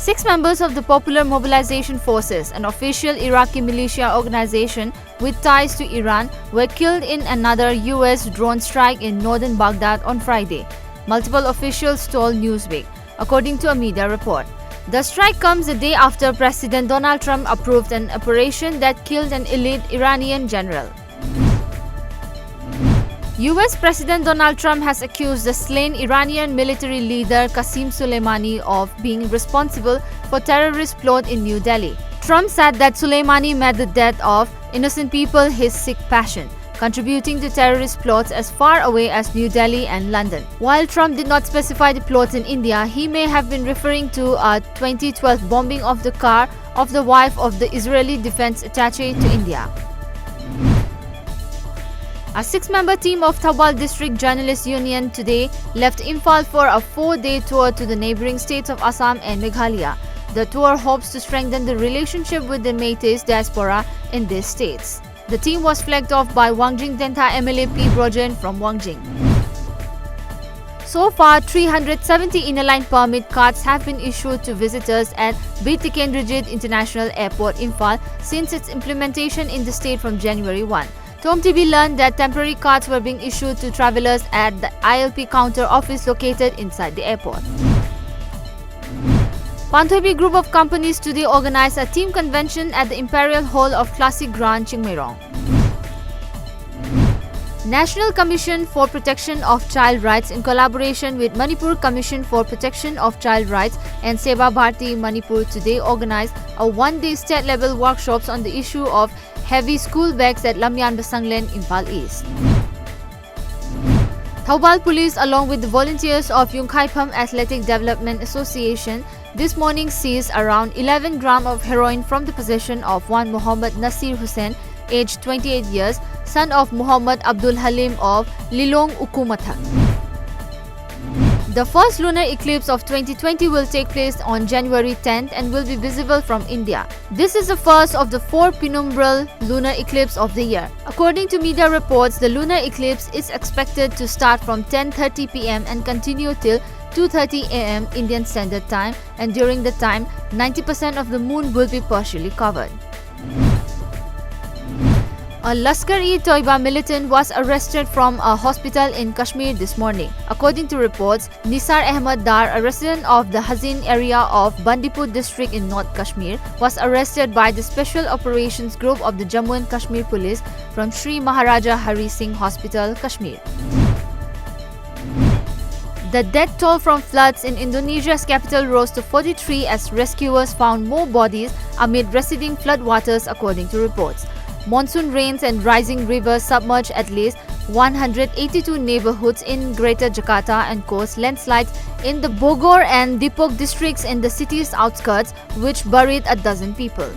6 members of the Popular Mobilization Forces, an official Iraqi militia organization with ties to Iran, were killed in another US drone strike in northern Baghdad on Friday, multiple officials told Newsweek, according to a media report. The strike comes a day after President Donald Trump approved an operation that killed an elite Iranian general. US President Donald Trump has accused the slain Iranian military leader Qasem Soleimani of being responsible for terrorist plot in New Delhi. Trump said that Soleimani made the death of innocent people his sick passion, contributing to terrorist plots as far away as New Delhi and London. While Trump did not specify the plots in India, he may have been referring to a 2012 bombing of the car of the wife of the Israeli defense attaché to India. A 6-member team of Thoubal District Journalists Union today left Imphal for a 4-day tour to the neighbouring states of Assam and Meghalaya. The tour hopes to strengthen the relationship with the Meiteis diaspora in these states. The team was flagged off by Wangjing Denta MLA P. Brojen from Wangjing. So far, 370 inner-line permit cards have been issued to visitors at Bir Tikendrajit International Airport, Imphal, since its implementation in the state from January 1. TOMTV learned that temporary cards were being issued to travellers at the ILP counter office located inside the airport. Panthobi Group of Companies today organized a team convention at the Imperial Hall of Classic Grand Chingmairong. National Commission for Protection of Child Rights, in collaboration with Manipur Commission for Protection of Child Rights and Seva Bharti Manipur, today organized a 1-day state-level workshops on the issue of heavy school bags at lamjingbatomtv, Imphal East. Thoubal Police, along with the volunteers of Yungkhaipam Athletic Development Association, this morning seized around 11 grams of heroin from the possession of one Muhammad Nasir Hussain, aged 28 years, son of Muhammad Abdul Halim of Lilong Ukumatha. The first lunar eclipse of 2020 will take place on January 10th and will be visible from India. This is the first of the 4 penumbral lunar eclipses of the year. According to media reports, the lunar eclipse is expected to start from 10:30 p.m. and continue till 2:30 a.m. Indian Standard Time, and during the time, 90% of the moon will be partially covered. A Lashkar-e-Toiba militant was arrested from a hospital in Kashmir this morning. According to reports, Nisar Ahmad Dar, a resident of the Hazin area of Bandipur district in North Kashmir, was arrested by the Special Operations Group of the Jammu and Kashmir Police from Sri Maharaja Hari Singh Hospital, Kashmir. The death toll from floods in Indonesia's capital rose to 43 as rescuers found more bodies amid receding floodwaters, according to reports. Monsoon rains and rising rivers submerged at least 182 neighborhoods in Greater Jakarta and caused landslides in the Bogor and Depok districts in the city's outskirts, which buried a dozen people.